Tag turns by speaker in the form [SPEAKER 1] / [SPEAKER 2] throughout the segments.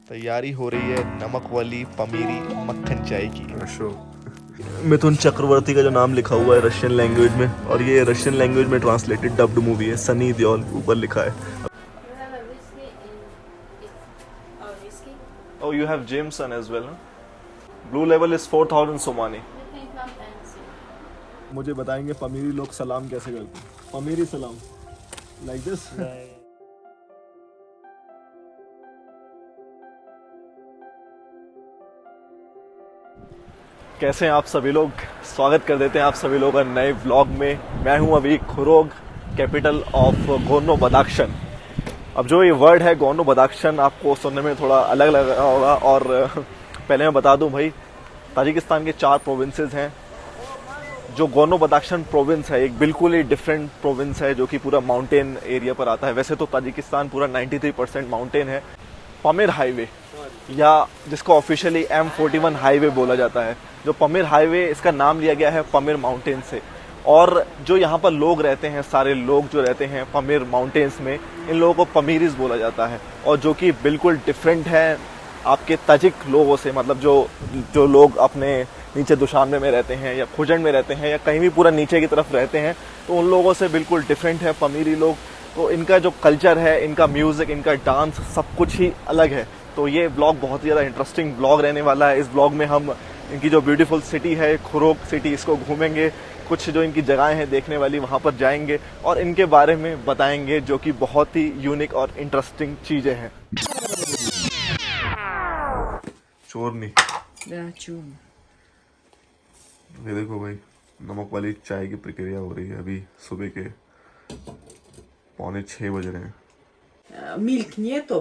[SPEAKER 1] तैयारी हो रही है नमक वाली पमीरी मक्खन चाय की।
[SPEAKER 2] मिथुन चक्रवर्ती का जो नाम लिखा हुआ है रशियन लैंग्वेज में, और ये रशियन लैंग्वेज में ट्रांसलेटेड डब्ड मूवी है। सनी देओल ऊपर लिखा है। Oh, you have Jameson as well, huh? Blue level is 4000 Somani. मुझे बताएंगे पमीरी लोग सलाम कैसे करते हैं। पमीरी सलाम लाइक दिस। कैसे हैं आप सभी लोग? स्वागत कर देते हैं आप सभी लोग का नए व्लॉग में। मैं हूं अभी खुरोग, कैपिटल ऑफ गोर्नो बदाख्शान। अब जो ये वर्ड है गोर्नो बदाख्शान आपको सुनने में थोड़ा अलग लग रहा होगा, और पहले मैं बता दूं भाई, ताजिकिस्तान के 4 प्रोविंसेस हैं। जो गोर्नो बदाख्शान प्रोविंस है एक बिल्कुल ही डिफरेंट प्रोविंस है, जो कि पूरा माउंटेन एरिया पर आता है। वैसे तो ताजिकिस्तान पूरा 93% माउंटेन है। पमीर हाईवे, या जिसको ऑफिशियली M41 हाईवे बोला जाता है, जो पमीर हाईवे, इसका नाम लिया गया है पमीर माउंटेन से। और जो यहाँ पर लोग रहते हैं, सारे लोग जो रहते हैं पमीर माउंटेन्स में, इन लोगों को पमीरीज बोला जाता है। और जो कि बिल्कुल डिफरेंट है आपके ताजिक लोगों से। मतलब जो लोग अपने नीचे दुशानबे में रहते हैं या खुजंड में रहते हैं या कहीं भी पूरा नीचे की तरफ रहते हैं, तो उन लोगों से बिल्कुल डिफरेंट है पमीरी लोग। तो इनका जो कल्चर है, इनका म्यूजिक, इनका डांस, सब कुछ ही अलग है। तो ये व्लॉग बहुत ही ज़्यादा इंटरेस्टिंग व्लॉग रहने वाला है। इस व्लॉग में हम इनकी जो ब्यूटीफुल सिटी है खुरोग सिटी, इसको घूमेंगे। कुछ जो इनकी जगहें हैं देखने वाली, वहाँ पर जाएंगे और इनके बारे में बताएंगे, जो कि बहुत ही यूनिक और इंटरेस्टिंग चीज़ें हैं। चोरनी, ये देखो भाई, नमक वाली चाय की प्रक्रिया हो रही है। अभी सुबह के 5:45 बज रहे हैं।
[SPEAKER 3] Мильк нету,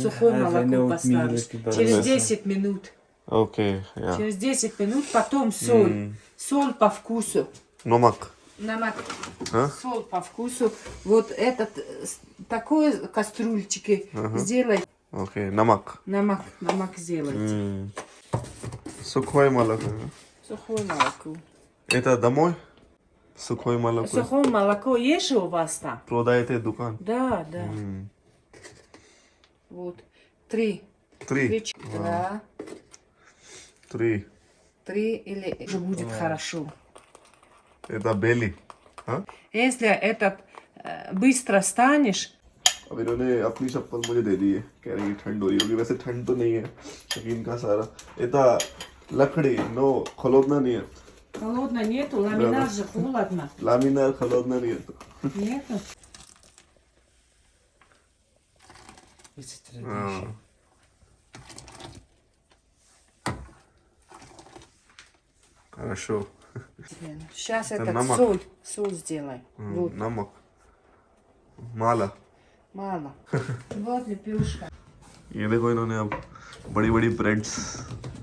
[SPEAKER 3] сухое молоко поставишь. Через 10 минут.
[SPEAKER 2] ओके, या
[SPEAKER 3] Через 10 минут, потом соль. Соль по вкусу.
[SPEAKER 2] नमक,
[SPEAKER 3] Намак.
[SPEAKER 2] А?
[SPEAKER 3] Соль по вкусу. Вот этот такой кастрюльчики сделай.
[SPEAKER 2] ओके, नमक,
[SPEAKER 3] Намак сделайте.
[SPEAKER 2] сухое молоко.
[SPEAKER 3] Сухое молоко.
[SPEAKER 2] Это домой? Сухое молоко.
[SPEAKER 3] Сухое молоко есть у вас там?
[SPEAKER 2] Продаете दुकान?
[SPEAKER 3] Да, да. Вот. 3.
[SPEAKER 2] 3.
[SPEAKER 3] 2.
[SPEAKER 2] 3.
[SPEAKER 3] 3 или уже будет хорошо.
[SPEAKER 2] Это बेली, हाँ?
[SPEAKER 3] Если этот быстро станешь,
[SPEAKER 2] अब इन्होंने अपनी चप्पल मुझे दे दी है, कह रही है ठंड हो रही होगी। वैसे ठंड तो नहीं है, लेकिन इनका सारा इतना लकड़ी, नो холодно нет.
[SPEAKER 3] холодно нету, ламинар же холодно.
[SPEAKER 2] Ламинар холодно нет.
[SPEAKER 3] Нету.
[SPEAKER 2] Хорошо.
[SPEAKER 3] Сейчас
[SPEAKER 2] Это
[SPEAKER 3] этот
[SPEAKER 2] намак.
[SPEAKER 3] соль сделай. Вот,
[SPEAKER 2] नमक, माला।
[SPEAKER 3] мало. Вот лепешка.
[SPEAKER 2] ये देखो, इन्होंने अब बड़ी बड़ी ब्रेड्स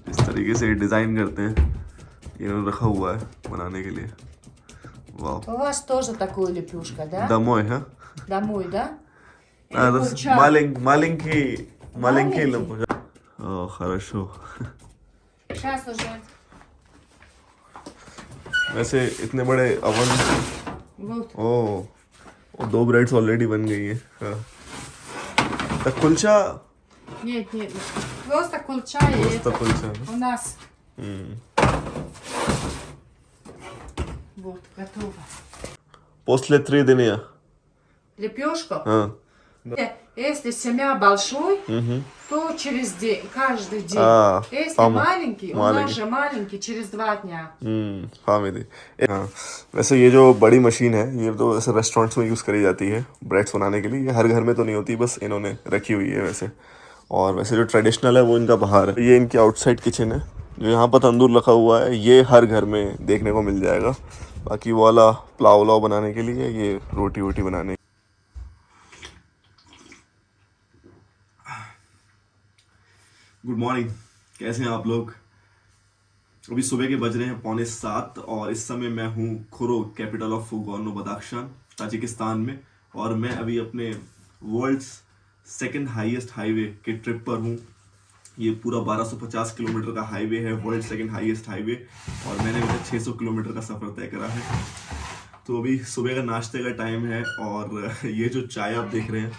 [SPEAKER 2] इस तरीके से डिजाइन करते हैं, ये इन्होंने रखा हुआ है बनाने के लिए। वाह,
[SPEAKER 3] У вас тоже такой лепешка, да?
[SPEAKER 2] домой, हाँ?
[SPEAKER 3] Домой, да?
[SPEAKER 2] маленький
[SPEAKER 3] Маленький?
[SPEAKER 2] лапу. О, хорошо.
[SPEAKER 3] Сейчас уже.
[SPEAKER 2] वैसे इतने बड़े ओवन,
[SPEAKER 3] Вот.
[SPEAKER 2] ओ 2 ब्रेड्स ऑलरेडी बन गई है। हाँ, तो कुलचा,
[SPEAKER 3] Нет, нет. Просто кулча и
[SPEAKER 2] просто
[SPEAKER 3] это
[SPEAKER 2] कुलचा।
[SPEAKER 3] у нас. Вот, готово.
[SPEAKER 2] После 3 дня.
[SPEAKER 3] Лепешку?
[SPEAKER 2] हाँ,
[SPEAKER 3] Если семья большой, то через день, каждый день. Если
[SPEAKER 2] пама-
[SPEAKER 3] маленький, у нас же маленький, через 2 дня.
[SPEAKER 2] फामिली। हाँ, वैसे ये जो बड़ी मशीन है, ये तो ऐसे रेस्टोरेंट्स में यूज़ करी जाती है ब्रेड्स बनाने के लिए। ये हर घर में तो नहीं होती, बस इन्होंने रखी हुई है वैसे। और वैसे जो ट्रेडिशनल है वो इनका बाहर है। ये इनकी आउटसाइड किचन है। जो यहाँ पर तंदूर रखा हुआ है, ये हर घर में देखने को मिल जाएगा। बाकी वो वाला पुलाव उलाव बनाने के लिए, ये रोटी वोटी बनाने। गुड मॉर्निंग, कैसे हैं आप लोग? अभी सुबह के बज रहे हैं 6:45 और इस समय मैं हूँ खुरोग, कैपिटल ऑफ गोर्नो बदाख्शान, ताजिकिस्तान में। और मैं अभी अपने वर्ल्ड्स 2nd हाईएस्ट हाईवे के ट्रिप पर हूँ। ये पूरा 1250 किलोमीटर का हाईवे है, वर्ल्ड 2nd हाईएस्ट हाईवे। और मैंने अभी तक 600 किलोमीटर का सफ़र तय करा है। तो अभी सुबह का नाश्ते का टाइम है और ये जो चाय आप देख रहे हैं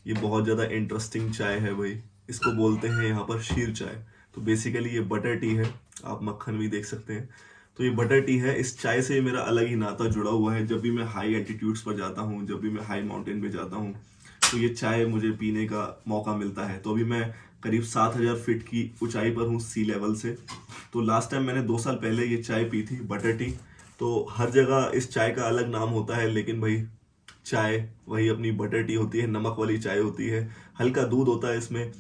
[SPEAKER 2] ये बहुत ज़्यादा इंटरेस्टिंग चाय है भाई। इसको बोलते हैं यहाँ पर शीर चाय। तो बेसिकली ये बटर टी है, आप मक्खन भी देख सकते हैं। तो ये बटर टी है। इस चाय से मेरा अलग ही नाता जुड़ा हुआ है। जब भी मैं हाई एल्टीट्यूड्स पर जाता हूँ, जब भी मैं हाई माउंटेन पे जाता हूँ, तो ये चाय मुझे पीने का मौका मिलता है। तो अभी मैं करीब 7000 फीट की ऊंचाई पर हूँ सी लेवल से। तो लास्ट टाइम मैंने 2 साल पहले ये चाय पी थी, बटर टी। तो हर जगह इस चाय का अलग नाम होता है, लेकिन भाई चाय वही अपनी बटर टी होती है, नमक वाली चाय होती है। हल्का दूध होता है इसमें,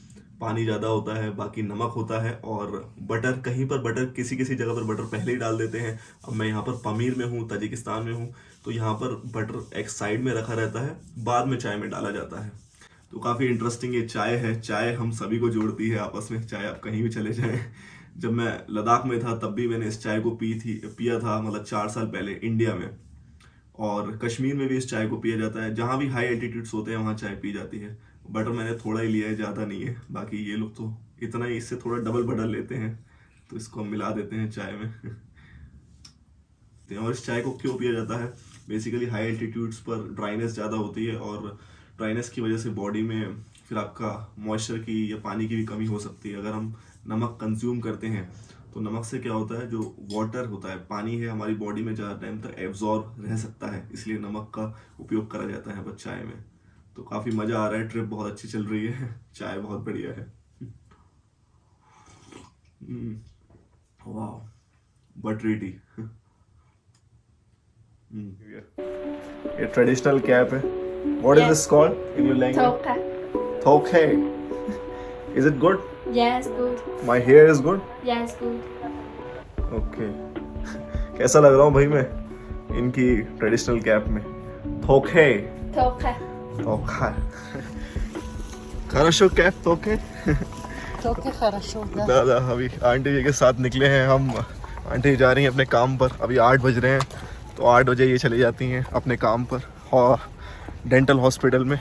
[SPEAKER 2] पानी ज़्यादा होता है, बाकी नमक होता है और बटर। कहीं पर बटर, किसी किसी जगह पर बटर पहले ही डाल देते हैं। अब मैं यहाँ पर पमीर में हूँ, ताजिकिस्तान में हूँ, तो यहाँ पर बटर एक साइड में रखा रहता है, बाद में चाय में डाला जाता है। तो काफ़ी इंटरेस्टिंग ये चाय है। चाय हम सभी को जोड़ती है आपस में, चाहे आप कहीं भी चले जाएं। जब मैं लद्दाख में था तब भी मैंने इस चाय को पिया था, मतलब 4 साल पहले इंडिया में। और कश्मीर में भी इस चाय को पिया जाता है। जहाँ भी हाई एल्टीट्यूड्स होते हैं वहाँ चाय पी जाती है। बटर मैंने थोड़ा ही लिया है, ज़्यादा नहीं है। बाकी ये लोग तो इतना ही, इससे थोड़ा डबल बटर लेते हैं, तो इसको हम मिला देते हैं चाय में। और इस चाय को क्यों पिया जाता है? बेसिकली हाई एल्टीट्यूड्स पर ड्राइनेस ज़्यादा होती है और ड्राइनेस की वजह से बॉडी में फिर आपका मॉइस्चर की या पानी की भी कमी हो सकती है। अगर हम नमक कंज्यूम करते हैं तो नमक से क्या होता है, जो वाटर होता है, पानी है, हमारी बॉडी में ज़्यादा टाइम तक एब्जॉर्ब रह सकता है, इसलिए नमक का उपयोग करा जाता है बस चाय में। तो काफ़ी मज़ा आ रहा है, ट्रिप बहुत अच्छी चल रही है, चाय बहुत बढ़िया है। वाह, बटरी टी। ये ट्रेडिशनल कैप है। What is
[SPEAKER 4] Yes.
[SPEAKER 2] this called in your language?
[SPEAKER 4] Toka.
[SPEAKER 2] Tokhe. Is it good?
[SPEAKER 4] Yes, good.
[SPEAKER 2] My hair is good?
[SPEAKER 4] Yes, good.
[SPEAKER 2] Okay. कैसा लग रहा हूँ भाई मैं इनकी ट्रेडिशनल कैप में? Tokhe.
[SPEAKER 4] Toka.
[SPEAKER 2] Tokha. Хорошо cap Tokhe.
[SPEAKER 3] Только хорошо, да.
[SPEAKER 2] दादा अभी आंटी जी के साथ निकले हैं हम। आंटी जा रही हैं अपने काम पर। अभी 8 बज रहे हैं, तो 8 बजे ये चली जाती हैं अपने काम पर और डेंटल हॉस्पिटल में,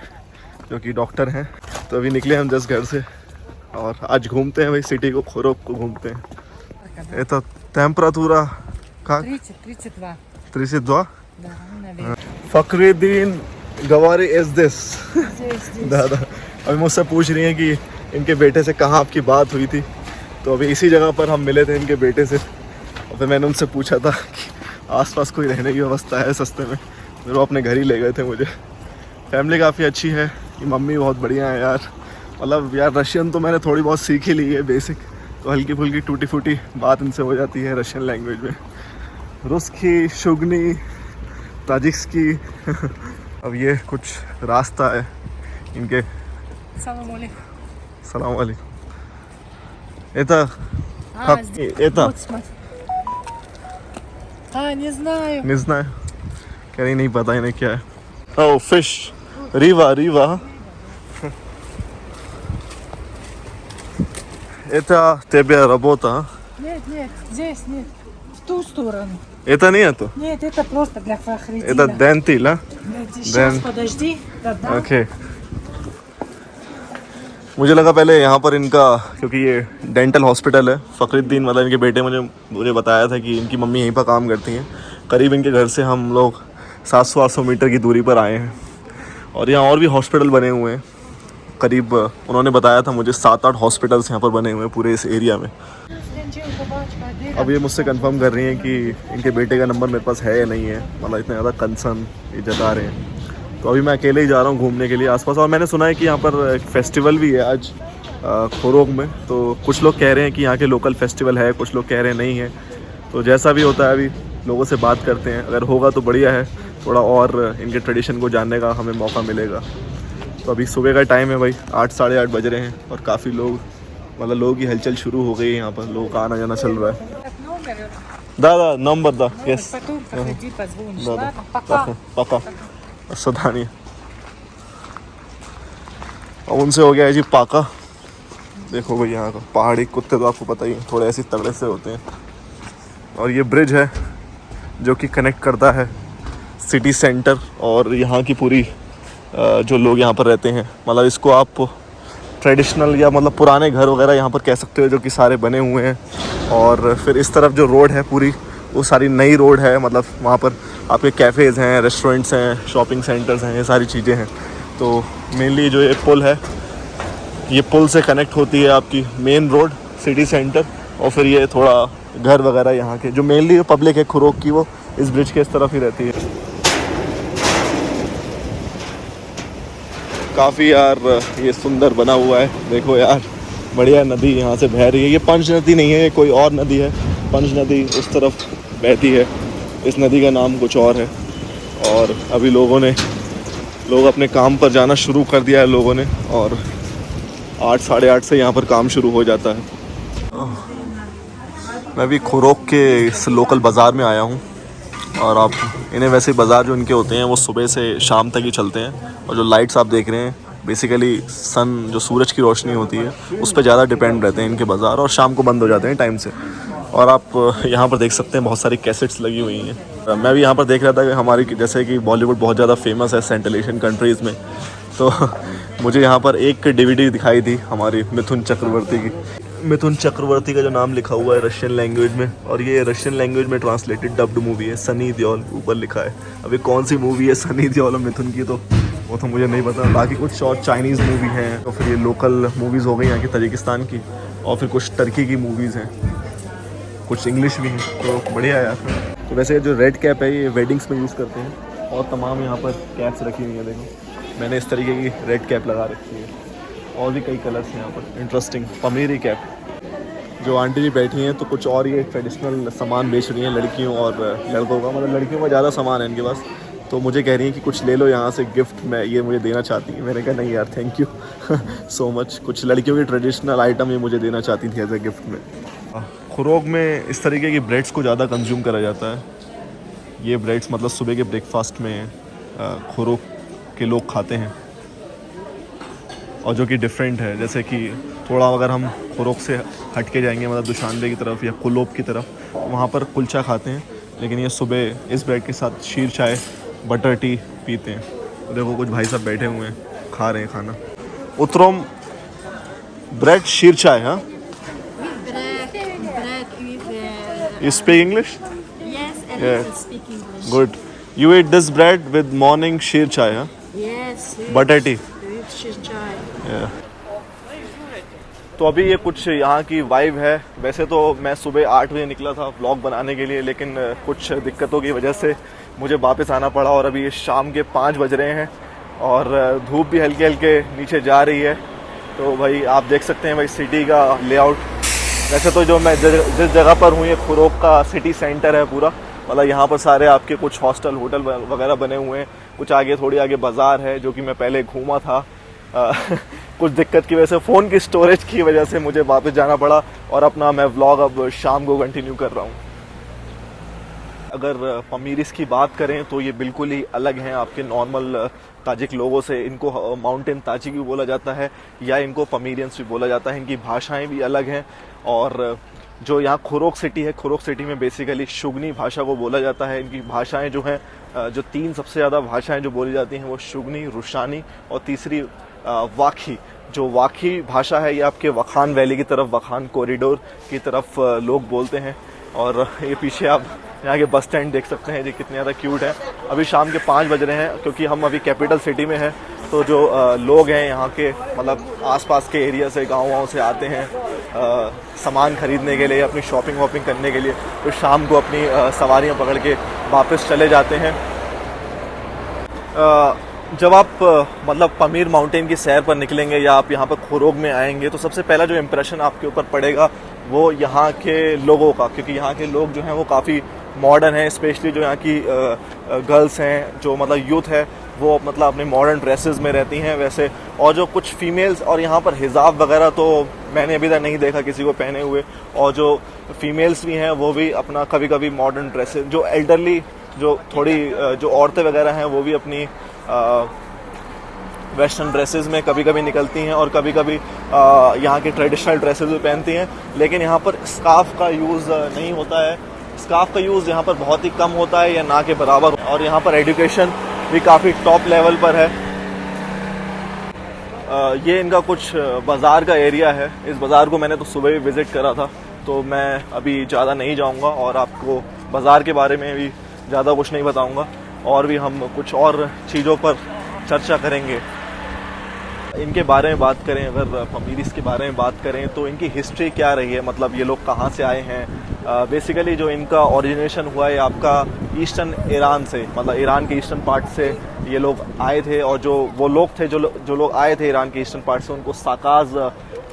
[SPEAKER 2] जो कि डॉक्टर हैं। तो अभी निकले हम जस्ट घर से और आज घूमते हैं भाई, सिटी को, खोरोग को घूमते हैं। ये तो टेम्परेचर का
[SPEAKER 3] 30-32.
[SPEAKER 2] 32
[SPEAKER 3] Да, наверное.
[SPEAKER 2] फखरुद्दीन गवारी इज दिस।
[SPEAKER 3] Здесь.
[SPEAKER 2] दादा अभी मुझसे पूछ रही हैं कि इनके बेटे से कहाँ आपकी बात हुई थी। तो अभी इसी जगह पर हम मिले थे इनके बेटे से, और फिर मैंने उनसे पूछा था कि आसपास कोई रहने की व्यवस्था है सस्ते में। फिर वो अपने घर ही ले गए थे मुझे। फैमिली काफ़ी अच्छी है, ये मम्मी बहुत बढ़िया है यार। मतलब यार रशियन तो मैंने थोड़ी बहुत सीख ही ली है बेसिक, तो हल्की फुल्की टूटी फूटी बात इनसे हो जाती है रशियन लैंग्वेज में। रुस्की, शुगनी, ताजिक्सकी। अब ये कुछ रास्ता है इनके।
[SPEAKER 3] Салам алейкум.
[SPEAKER 2] सलाम वालेकुम। Это это
[SPEAKER 3] Вот смотри. Не знаю.
[SPEAKER 2] नहीं знаю, कह रही नहीं पता इन्हें क्या है। ओह फिश, रीवा रीवा। Это тебе работа?
[SPEAKER 3] Нет, здесь нет. В ту сторону.
[SPEAKER 2] Это нету.
[SPEAKER 3] Нет, это просто для Фахриддина.
[SPEAKER 2] Это дентил, а?
[SPEAKER 3] Сейчас, подожди. Да.
[SPEAKER 2] ओके। मुझे लगा पहले यहाँ पर इनका, क्योंकि ये डेंटल हॉस्पिटल है, फखरुद्दीन मतलब इनके बेटे मुझे बताया था कि इनकी मम्मी यहीं पर काम करती हैं। करीब इनके घर से हम लोग 700-800 मीटर की दूरी पर आए हैं और यहाँ और भी हॉस्पिटल बने हुए हैं। करीब उन्होंने बताया था मुझे 7-8 हॉस्पिटल्स यहाँ पर बने हुए हैं पूरे इस एरिया में। अब ये मुझसे कंफर्म कर रही हैं कि इनके बेटे का नंबर मेरे पास है या नहीं है, मतलब इतना ज़्यादा कंसर्न ये जता रहे हैं। तो अभी मैं अकेले ही जा रहा हूँ घूमने के लिए आसपास। और मैंने सुना है कि यहाँ पर एक फेस्टिवल भी है आज खोरोग में। तो कुछ लोग कह रहे हैं कि यहाँ के लोकल फेस्टिवल है, कुछ लोग कह रहे हैं नहीं है। तो जैसा भी होता है अभी लोगों से बात करते हैं, अगर होगा तो बढ़िया है, थोड़ा और इनके ट्रेडिशन को जानने का हमें मौका मिलेगा। तो अभी सुबह का टाइम है भाई, 8-8:30 बज रहे हैं और काफ़ी लोग, मतलब लोगों की हलचल शुरू हो गई है यहाँ पर, लोगों का आना जाना चल रहा है। दादा नंबर दा यस
[SPEAKER 3] Потом подходи, позвонишь.
[SPEAKER 2] Да, да.
[SPEAKER 3] Ладно, пока.
[SPEAKER 2] पाका सदानी। और उनसे हो गया है जी पाका। देखो भाई यहाँ का पहाड़ी कुत्ते तो आपको पता ही है, थोड़े ऐसे तगड़े से होते हैं। और ये ब्रिज है जो कि कनेक्ट करता है सिटी सेंटर और यहाँ की पूरी जो लोग यहाँ पर रहते हैं, मतलब इसको आप ट्रेडिशनल या मतलब पुराने घर वगैरह यहाँ पर कह सकते हो, जो कि सारे बने हुए हैं। और फिर इस तरफ जो रोड है पूरी, वो सारी नई रोड है, मतलब वहाँ पर आपके कैफ़ेज़ हैं, रेस्टोरेंट्स हैं, शॉपिंग सेंटर्स हैं, ये सारी चीज़ें हैं। तो मेनली जो ये पुल है, ये पुल से कनेक्ट होती है आपकी मेन रोड सिटी सेंटर, और फिर ये थोड़ा घर वगैरह यहाँ के जो मेनली पब्लिक है खुरोग की, वो इस ब्रिज के इस तरफ ही रहती है। काफ़ी यार ये सुंदर बना हुआ है, देखो यार, बढ़िया नदी यहाँ से बह रही है। ये पंच नदी नहीं है, ये कोई और नदी है। पंच नदी उस तरफ बहती है, इस नदी का नाम कुछ और है। और अभी लोग अपने काम पर जाना शुरू कर दिया है लोगों ने, और 8 साढ़े 8 से यहाँ पर काम शुरू हो जाता है। मैं भी खुरोग के इस लोकल बाज़ार में आया हूँ, और आप इन्हें वैसे बाज़ार जो इनके होते हैं वो सुबह से शाम तक ही चलते हैं, और जो लाइट्स आप देख रहे हैं बेसिकली सन, जो सूरज की रोशनी होती है उस पर ज़्यादा डिपेंड रहते हैं इनके बाज़ार, और शाम को बंद हो जाते हैं टाइम से। और आप यहाँ पर देख सकते हैं बहुत सारी कैसेट्स लगी हुई हैं। मैं भी यहाँ पर देख रहा था कि हमारी जैसे कि बॉलीवुड बहुत ज़्यादा फेमस है सेंट्रल एशियन कंट्रीज़ में, तो मुझे यहाँ पर एक DVD दिखाई थी हमारी मिथुन चक्रवर्ती की। मिथुन चक्रवर्ती का जो नाम लिखा हुआ है रशियन लैंग्वेज में, और ये रशियन लैंग्वेज में ट्रांसलेटेड डब्ड मूवी है, सनी देओल ऊपर लिखा है। अभी कौन सी मूवी है सनी देओल और मिथुन की, तो वो तो मुझे नहीं पता। बाकी कुछ और चाइनीज़ मूवी हैं, तो फिर ये लोकल मूवीज़ हो गई यहाँ की तजिकिस्तान की, और फिर कुछ टर्की की मूवीज़ हैं, कुछ इंग्लिश भी हैं, तो बढ़िया है यार। तो वैसे जो रेड कैप है ये वेडिंग्स में यूज़ करते हैं, और तमाम यहाँ पर कैप्स रखी हुई हैं। देखो मैंने इस तरीके की रेड कैप लगा रखी है, और भी कई कलर्स हैं यहाँ पर इंटरेस्टिंग। पमीरी कैप, जो आंटी जी बैठी हैं तो कुछ और ये ट्रेडिशनल सामान बेच रही हैं लड़कियों और लड़कों का, मतलब लड़कियों का ज़्यादा सामान है इनके पास। तो मुझे कह रही हैं कि कुछ ले लो यहाँ से गिफ्ट में, ये मुझे देना चाहती हैं। मैंने कहा नहीं यार थैंक यू सो मच, कुछ लड़कियों की ट्रेडिशनल आइटम ये मुझे देना चाहती थी एज ए गिफ्ट में। खुरोग में इस तरीके की ब्रेड्स को ज़्यादा कंज्यूम करा जाता है। ये ब्रेड्स मतलब सुबह के ब्रेकफास्ट में खुरोग के लोग खाते हैं, और जो कि डिफरेंट है। जैसे कि थोड़ा अगर हम खुरोग से हट के जाएंगे, मतलब दुशानबे की तरफ या कुलोब की तरफ, वहाँ पर कुलचा खाते हैं, लेकिन ये सुबह इस ब्रेड के साथ शीर चाय बटर टी पीते हैं। तो देखो कुछ भाई साहब बैठे हुए हैं, खा रहे हैं खाना। उतरोम ब्रेड शीर चाय, हाँ? You speak English?
[SPEAKER 5] Yes, and
[SPEAKER 2] Yeah.
[SPEAKER 5] I speak English.
[SPEAKER 2] Good. You eat this bread with morning sheer chai, huh?
[SPEAKER 5] Yes, yes.
[SPEAKER 2] Butter tea.
[SPEAKER 5] With chai.
[SPEAKER 2] Yeah. तो अभी ये कुछ यहाँ की वाइब है। वैसे तो मैं सुबह 8 बजे निकला था व्लॉग बनाने के लिए, लेकिन कुछ दिक्कतों की वजह से मुझे वापस आना पड़ा, और अभी ये शाम के 5 बज रहे हैं, और धूप भी हल्के हल्के नीचे जा रही है। तो भाई आप देख सकते हैं भाई सिटी का लेआउट। वैसे तो जो मैं जिस जगह पर हूँ ये खुरोग का सिटी सेंटर है पूरा, मतलब यहाँ पर सारे आपके कुछ हॉस्टल होटल वगैरह बने हुए हैं। कुछ आगे थोड़ी आगे बाज़ार है जो कि मैं पहले घूमा था। कुछ दिक्कत की वजह से, फ़ोन की स्टोरेज की वजह से मुझे वापस जाना पड़ा, और अपना मैं व्लॉग अब शाम को कंटिन्यू कर रहा हूँ। अगर पमीरिस की बात करें तो ये बिल्कुल ही अलग हैं आपके नॉर्मल ताजिक लोगों से। इनको माउंटेन ताजिक भी बोला जाता है, या इनको पमीरियंस भी बोला जाता है। इनकी भाषाएं भी अलग हैं, और जो यहाँ खुरोग सिटी है, खुरोग सिटी में बेसिकली शुगनी भाषा को बोला जाता है। इनकी भाषाएं जो हैं, जो 3 सबसे ज़्यादा भाषाएं जो बोली जाती हैं वो शुगनी, रुशानी और तीसरी वाखी। जो वाखी भाषा है ये आपके वखान वैली की तरफ, वखान कॉरिडोर की तरफ लोग बोलते हैं। और ये पीछे आप यहाँ के बस स्टैंड देख सकते हैं, ये कितने ज़्यादा क्यूट है। अभी शाम के 5 बज रहे हैं, क्योंकि हम अभी कैपिटल सिटी में हैं, तो जो लोग हैं यहाँ के, मतलब आसपास के एरिया से, गाँव से आते हैं सामान खरीदने के लिए, अपनी शॉपिंग वॉपिंग करने के लिए, तो शाम को अपनी सवारियाँ पकड़ के वापस चले जाते हैं। जब आप मतलब पमीर माउंटेन की सैर पर निकलेंगे, या आप यहाँ पर खुरोग में आएंगे, तो सबसे पहला जो इम्प्रेशन आपके ऊपर पड़ेगा वो यहाँ के लोगों का, क्योंकि यहाँ के लोग जो हैं वो काफ़ी मॉडर्न हैं। स्पेशली जो यहाँ की गर्ल्स हैं, जो मतलब यूथ है, वो मतलब अपने मॉडर्न ड्रेसेस में रहती हैं वैसे। और जो कुछ फीमेल्स, और यहाँ पर हिजाब वगैरह तो मैंने अभी तक नहीं देखा किसी को पहने हुए, और जो फीमेल्स भी हैं वो भी अपना कभी कभी मॉडर्न ड्रेसेस, जो एल्डरली, जो थोड़ी जो औरतें वगैरह हैं वो भी अपनी वेस्टर्न ड्रेसेस में कभी कभी निकलती हैं, और कभी कभी यहाँ के ट्रेडिशनल ड्रेसेस भी पहनती हैं। लेकिन यहाँ पर स्कार्फ का यूज़ नहीं होता है। स्कार्फ का यूज़ यहाँ पर बहुत ही कम होता है, या ना के बराबर। और यहाँ पर एजुकेशन भी काफ़ी टॉप लेवल पर है। ये इनका कुछ बाज़ार का एरिया है। इस बाज़ार को मैंने तो सुबह ही विज़िट करा था, तो मैं अभी ज़्यादा नहीं जाऊँगा और आपको बाज़ार के बारे में भी ज़्यादा कुछ नहीं बताऊंगा, और भी हम कुछ और चीज़ों पर चर्चा करेंगे। इनके बारे में बात करें, अगर पमीरीज के बारे में बात करें तो इनकी हिस्ट्री क्या रही है, मतलब ये लोग कहाँ से आए हैं। बेसिकली जो इनका ओरिजिनेशन हुआ है आपका ईस्टर्न ईरान से, मतलब ईरान के ईस्टर्न पार्ट से ये लोग आए थे, और जो वो लोग थे जो लोग आए थे ईरान के ईस्टर्न पार्ट से, उनको साकाज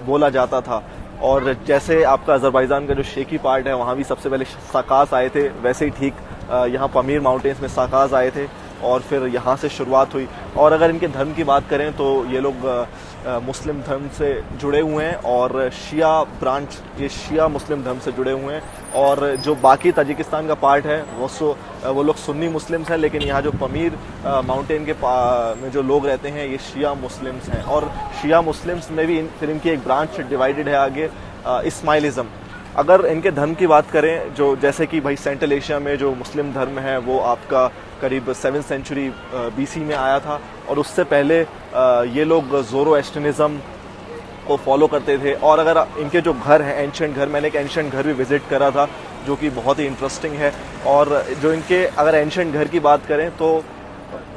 [SPEAKER 2] बोला जाता था। और जैसे आपका अज़रबैजान का जो शेकी पार्ट है वहाँ भी सबसे पहले साकाज आए थे, वैसे ही ठीक यहाँ पमीर माउंटेन्स में साकाज आए थे और फिर यहाँ से शुरुआत हुई। और अगर इनके धर्म की बात करें तो ये लोग मुस्लिम धर्म से जुड़े हुए हैं, और शिया ब्रांच, ये शिया मुस्लिम धर्म से जुड़े हुए हैं। और जो बाकी ताजिकिस्तान का पार्ट है वो लोग सुन्नी मुस्लिम्स हैं, लेकिन यहाँ जो पमीर माउंटेन के में जो लोग रहते हैं ये शिया मुस्लिम्स हैं। और शिया मुस्लिम्स में भी फिर इनकी एक ब्रांच डिवाइडेड है आगे, इस्माइलिज़म। अगर इनके धर्म की बात करें, जो जैसे कि भाई सेंट्रल एशिया में जो मुस्लिम धर्म है वो आपका करीब 7th सेंचुरी BC में आया था, और उससे पहले ये लोग ज़ोरोएस्ट्रियनिज़म को फॉलो करते थे। और अगर इनके जो घर हैं एंशिएंट घर, मैंने एक एंशिएंट घर भी विज़िट करा था जो कि बहुत ही इंटरेस्टिंग है। और जो इनके अगर एंशिएंट घर की बात करें तो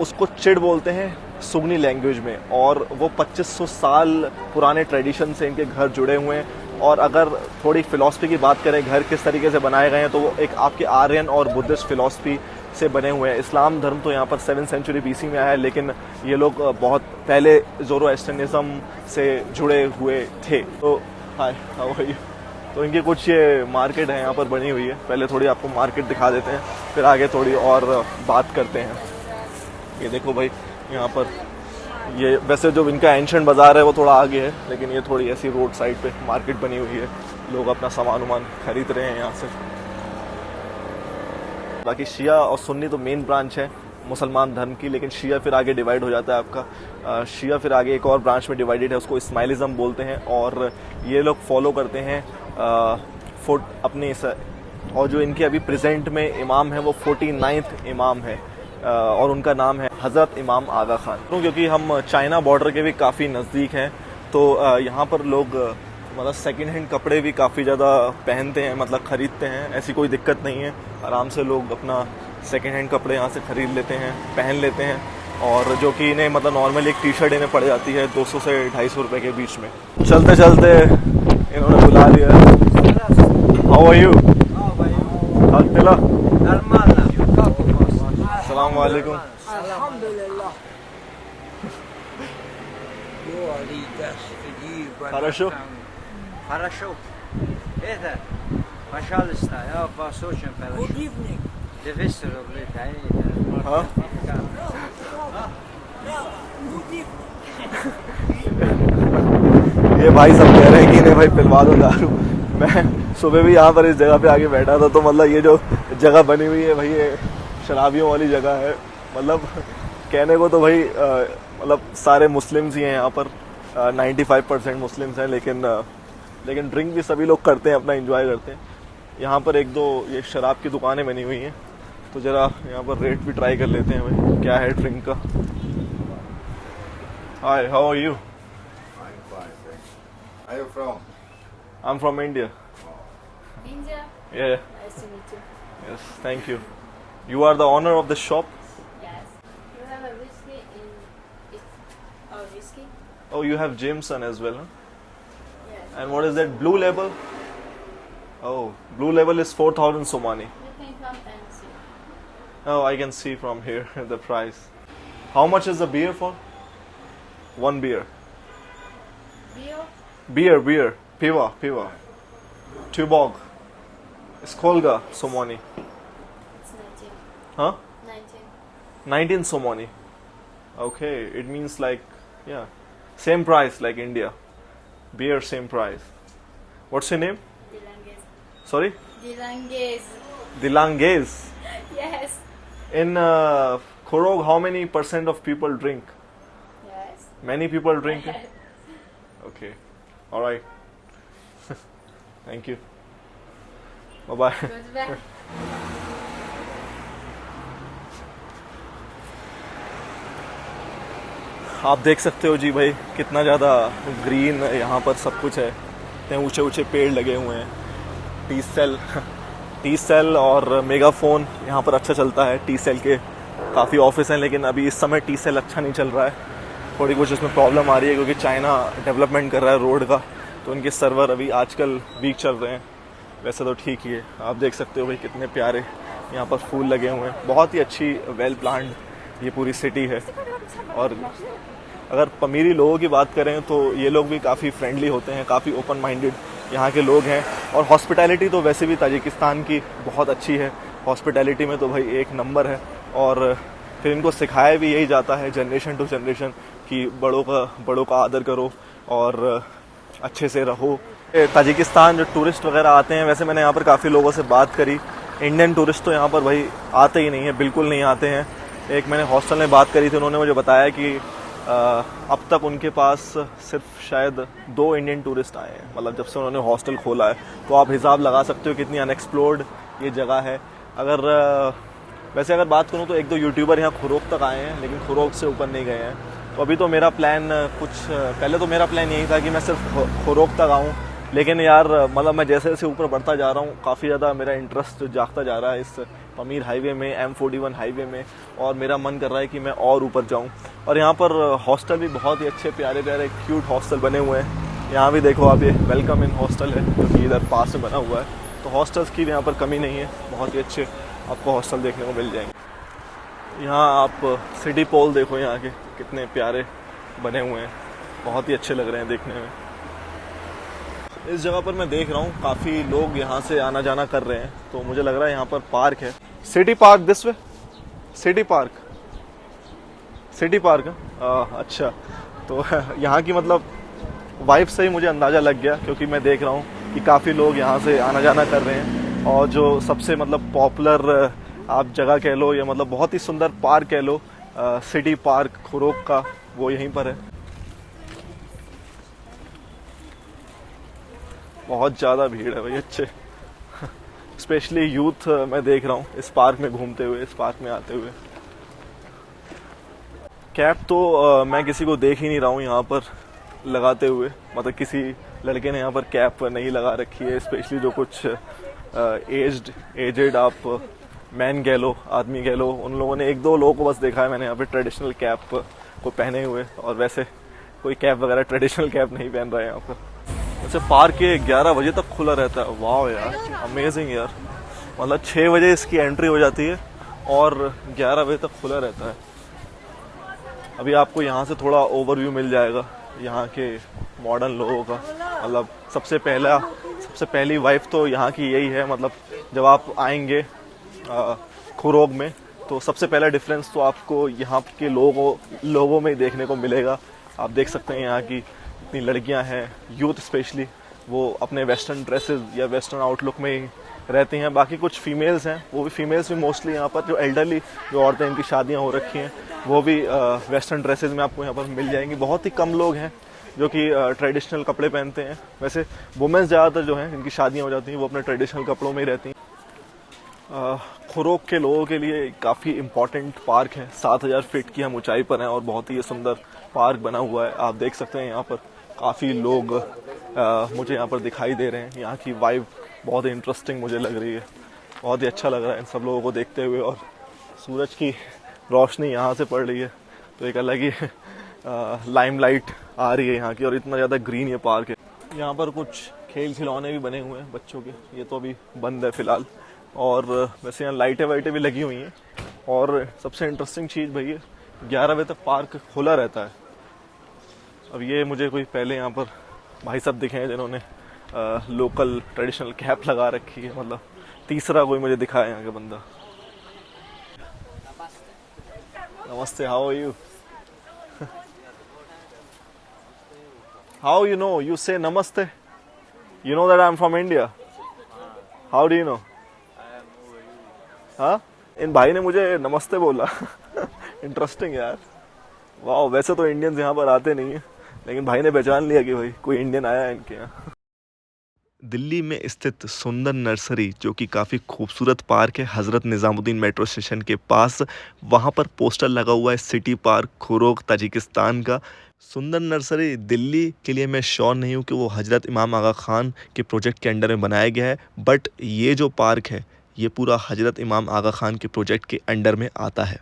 [SPEAKER 2] उसको चिड़ बोलते हैं सुगनी लैंग्वेज में, और वो 2500 साल पुराने ट्रेडिशन से इनके घर जुड़े हुए हैं। और अगर थोड़ी फ़िलॉसफी की बात करें घर किस तरीके से बनाए गए हैं, तो वो एक आपके आर्यन और बुद्धिस्ट फ़िलॉसफी से बने हुए हैं। इस्लाम धर्म तो यहाँ पर 7th सेंचुरी BC में आया है, लेकिन ये लोग बहुत पहले ज़ोरोएस्ट्रियनिज़म से जुड़े हुए थे। तो हाय, हाउ आर यू। तो इनकी कुछ ये मार्केट है यहाँ पर बनी हुई है, पहले थोड़ी आपको मार्केट दिखा देते हैं, फिर आगे थोड़ी और बात करते हैं। ये देखो भाई, यहाँ पर ये वैसे जो इनका एंशिएंट बाज़ार है वो थोड़ा आगे है, लेकिन ये थोड़ी ऐसी रोड साइड पे मार्केट बनी हुई है, लोग अपना सामान वामान खरीद रहे हैं यहाँ से। बाकी शिया और सुन्नी तो मेन ब्रांच है मुसलमान धर्म की, लेकिन शिया फिर आगे डिवाइड हो जाता है आपका। शिया फिर आगे एक और ब्रांच में डिवाइडेड है, उसको इस्माइलिज़म बोलते हैं, और ये लोग फॉलो करते हैं अपने और जो इनके अभी प्रेजेंट में इमाम है वो 49th इमाम है, और उनका नाम है हज़रत इमाम आगा खान। क्योंकि हम चाइना बॉर्डर के भी काफ़ी नज़दीक हैं, तो यहाँ पर लोग मतलब सेकंड हैंड कपड़े भी काफ़ी ज़्यादा पहनते हैं, मतलब ख़रीदते हैं, ऐसी कोई दिक्कत नहीं है। आराम से लोग अपना सेकंड हैंड कपड़े यहाँ से ख़रीद लेते हैं, पहन लेते हैं, और जो कि इन्हें मतलब नॉर्मल एक टी-शर्ट इन्हें पड़ जाती है 200 से 250 रुपये के बीच में। चलते चलते इन्होंने बुला लिया। How are you? अस्सलाम वालेकुम। Хорошо?
[SPEAKER 6] Хорошо. Это, пожалуйста, я вас очень прошу. 200 рублей, да, это.
[SPEAKER 2] हाँ? ये भाई सब कह रहे हैं कि इन्हें भाई पिलवा दो दारू। मैं सुबह भी यहाँ पर इस जगह पे आके बैठा था, तो मतलब ये जो जगह बनी हुई है भाई ये शराबियों वाली जगह है। मतलब कहने को तो भाई मतलब सारे मुस्लिम्स ही हैं यहाँ पर, 95% मुस्लिम्स हैं, लेकिन ड्रिंक भी सभी लोग करते हैं, अपना एंजॉय करते हैं। यहाँ पर एक दो ये शराब की दुकानें बनी हुई हैं, तो ज़रा यहाँ पर रेट भी ट्राई कर लेते हैं भाई क्या है ड्रिंक का। Hi, how are you?
[SPEAKER 7] I'm fine, thanks. Where are you from?
[SPEAKER 2] I am from India.
[SPEAKER 4] India.
[SPEAKER 2] Yeah,
[SPEAKER 4] Nice to meet you.
[SPEAKER 2] yes, thank you. You are the owner of the shop?
[SPEAKER 4] Yes. You have a whiskey in it. Oh, whiskey?
[SPEAKER 2] Oh, you have Jameson as well, huh?
[SPEAKER 4] Yes.
[SPEAKER 2] And what is that, Blue Label? Oh, Blue Label is 4,000 Somani.
[SPEAKER 4] You can come and see.
[SPEAKER 2] Oh, I can see from here the price. How much is the beer for? One beer.
[SPEAKER 4] Beer?
[SPEAKER 2] Beer. Piva. Tuborg. Skolga Somani.
[SPEAKER 4] It's 19.
[SPEAKER 2] Huh?
[SPEAKER 4] 19.
[SPEAKER 2] 19 Somani. Okay, it means like, yeah, same price like India. Beer, same price. What's your name?
[SPEAKER 4] Dilanges.
[SPEAKER 2] Sorry?
[SPEAKER 4] Dilanges.
[SPEAKER 2] Dilanges.
[SPEAKER 4] Yes.
[SPEAKER 2] In Khorog, how many % of people drink?
[SPEAKER 4] Yes.
[SPEAKER 2] Many people drink? Okay. All right. Thank you. Bye-bye.
[SPEAKER 4] Goodbye.
[SPEAKER 2] आप देख सकते हो जी भाई कितना ज़्यादा green यहाँ पर सब कुछ है, इतने ऊंचे ऊंचे पेड़ लगे हुए हैं। टी सेल और मेगाफोन यहाँ पर अच्छा चलता है। टी सेल के काफ़ी ऑफिस हैं, लेकिन अभी इस समय टी सेल अच्छा नहीं चल रहा है। थोड़ी कुछ इसमें प्रॉब्लम आ रही है क्योंकि चाइना डेवलपमेंट कर रहा है रोड का, तो उनके सर्वर अभी आजकल वीक चल रहे हैं। वैसे तो ठीक ही है। आप देख सकते हो भाई कितने प्यारे यहाँ पर फूल लगे हुए हैं। बहुत ही अच्छी वेल प्लान्ड ये पूरी सिटी है। और अगर पमीरी लोगों की बात करें तो ये लोग भी काफ़ी फ्रेंडली होते हैं, काफ़ी ओपन माइंडेड यहाँ के लोग हैं। और हॉस्पिटैलिटी तो वैसे भी ताजिकिस्तान की बहुत अच्छी है। हॉस्पिटैलिटी में तो भाई एक नंबर है। और फिर इनको सिखाया भी यही जाता है जनरेशन टू जनरेशन कि बड़ों का आदर करो और अच्छे से रहो। ताजिकिस्तान जो टूरिस्ट वगैरह आते हैं, वैसे मैंने यहाँ पर काफ़ी लोगों से बात करी, इंडियन टूरिस्ट तो यहाँ पर भाई आते ही नहीं है, बिल्कुल नहीं आते हैं। एक मैंने हॉस्टल में बात करी थी, उन्होंने मुझे बताया कि अब तक उनके पास सिर्फ शायद 2 इंडियन टूरिस्ट आए हैं, मतलब जब से उन्होंने हॉस्टल खोला है। तो आप हिसाब लगा सकते हो कितनी अनएक्सप्लोर्ड ये जगह है। वैसे अगर बात करूँ तो 1-2 यूट्यूबर यहाँ खुरोग तक आए हैं, लेकिन खुरोग से ऊपर नहीं गए हैं। तो अभी तो मेरा प्लान पहले तो मेरा प्लान यही था कि मैं सिर्फ खुरोग तक आऊँ, लेकिन यार मतलब मैं जैसे जैसे ऊपर बढ़ता जा रहा हूँ काफ़ी ज़्यादा मेरा इंटरेस्ट जागता जा रहा है इस पमीर हाईवे में, M41 हाईवे में, और मेरा मन कर रहा है कि मैं और ऊपर जाऊँ। और यहाँ पर हॉस्टल भी बहुत ही अच्छे प्यारे प्यारे क्यूट हॉस्टल बने हुए हैं। यहाँ भी देखो आप, ये वेलकम इन हॉस्टल है जो कि इधर पास में बना हुआ है। तो हॉस्टल्स की भी यहाँ पर कमी नहीं है, बहुत ही अच्छे आपको हॉस्टल देखने को मिल जाएंगे। यहाँ आप सिटी पोल देखो, यहाँ के कितने प्यारे बने हुए हैं, बहुत ही अच्छे लग रहे हैं देखने में। इस जगह पर मैं देख रहा हूँ काफ़ी लोग यहाँ से आना जाना कर रहे हैं, तो मुझे लग रहा है यहाँ पर पार्क है। City park this way, city park अच्छा। तो यहाँ की मतलब वाइब से ही मुझे अंदाज़ा लग गया, क्योंकि मैं देख रहा हूँ कि काफ़ी लोग यहाँ से आना जाना कर रहे हैं। और जो सबसे मतलब पॉपुलर आप जगह कह लो, या मतलब बहुत ही सुंदर पार्क कह लो, सिटी पार्क खुरोग का, वो यहीं पर है। बहुत ज़्यादा भीड़ है भाई, अच्छे स्पेशली यूथ मैं देख रहा हूँ इस पार्क में घूमते हुए, इस पार्क में आते हुए। कैप तो मैं किसी को देख ही नहीं रहा हूँ यहाँ पर लगाते हुए, मतलब किसी लड़के ने यहाँ पर कैप नहीं लगा रखी है। स्पेशली जो कुछ एजेड आप मैन कह लो, आदमी कह लो, उन लोगों ने 1-2 लोगों को बस देखा है मैंने यहाँ पे ट्रेडिशनल कैप को पहने हुए। और वैसे कोई कैप वगैरह ट्रेडिशनल कैप नहीं पहन रहा है यहाँ पर। वैसे पार्क ये 11 बजे तक खुला रहता है। वाह यार, अमेजिंग यार, मतलब 6 बजे इसकी एंट्री हो जाती है और 11 बजे तक खुला रहता है। अभी आपको यहाँ से थोड़ा ओवरव्यू मिल जाएगा यहाँ के मॉडर्न लोगों का। मतलब सबसे पहली वाइब तो यहाँ की यही है, मतलब जब आप आएंगे खुरोग में तो सबसे पहला डिफरेंस तो आपको यहाँ के लोगों में देखने को मिलेगा। आप देख सकते हैं यहाँ की इतनी लड़कियाँ हैं, यूथ स्पेशली, वो अपने वेस्टर्न ड्रेसेस या वेस्टर्न आउटलुक में ही रहती हैं। बाकी कुछ फीमेल्स हैं, वो भी फीमेल्स भी मोस्टली यहाँ पर जो एल्डरली जो औरतें इनकी शादियाँ हो रखी हैं वो भी वेस्टर्न ड्रेसेस में आपको यहाँ पर मिल जाएंगी। बहुत ही कम लोग हैं जो कि ट्रेडिशनल कपड़े पहनते हैं। वैसे वुमेन्स ज़्यादातर जो हैं जिनकी शादियाँ हो जाती हैं वो अपने ट्रेडिशनल कपड़ों में ही रहती हैं। खुरोग के लोगों के लिए काफ़ी इम्पॉर्टेंट पार्क है। 7000 फीट की हम ऊंचाई पर हैं और बहुत ही सुंदर पार्क बना हुआ है। आप देख सकते हैं यहाँ पर काफ़ी लोग मुझे यहाँ पर दिखाई दे रहे हैं। यहाँ की वाइब बहुत ही इंटरेस्टिंग मुझे लग रही है, बहुत ही अच्छा लग रहा है इन सब लोगों को देखते हुए। और सूरज की रोशनी यहाँ से पड़ रही है तो एक अलग ही लाइमलाइट आ रही है यहाँ की। और इतना ज़्यादा ग्रीन ये पार्क है। यहाँ पर कुछ खेल खिलौने भी बने हुए हैं बच्चों के, ये तो अभी बंद है फ़िलहाल। और वैसे यहाँ लाइटें वाइटें भी लगी हुई हैं। और सबसे इंटरेस्टिंग चीज़ भैया 11 बजे तक पार्क खुला रहता है। अब ये मुझे कोई पहले यहाँ पर भाई साहब दिखे हैं जिन्होंने लोकल ट्रेडिशनल कैप लगा रखी है, मतलब तीसरा कोई मुझे दिखा है यहाँ का बंदा। नमस्ते, how are you? How you know? You say नमस्ते, you know that I am from India, how do you know? हाँ, इन भाई ने मुझे नमस्ते बोला इंटरेस्टिंग यार। वाह, वैसे तो इंडियंस यहाँ पर आते नहीं है, लेकिन भाई ने पहचान लिया कि भाई कोई इंडियन आया है इनके यहाँ।
[SPEAKER 1] दिल्ली में स्थित सुंदर नर्सरी जो कि काफ़ी खूबसूरत पार्क है हज़रत निज़ामुद्दीन मेट्रो स्टेशन के पास, वहाँ पर पोस्टर लगा हुआ है सिटी पार्क खुरोग ताजिकिस्तान का। सुंदर नर्सरी दिल्ली के लिए मैं श्योर नहीं हूँ कि वो हज़रत इमाम आगा ख़ान के प्रोजेक्ट के अंडर में बनाया गया है, बट ये जो पार्क है ये पूरा हजरत इमाम आगा खान के प्रोजेक्ट के अंडर में आता है।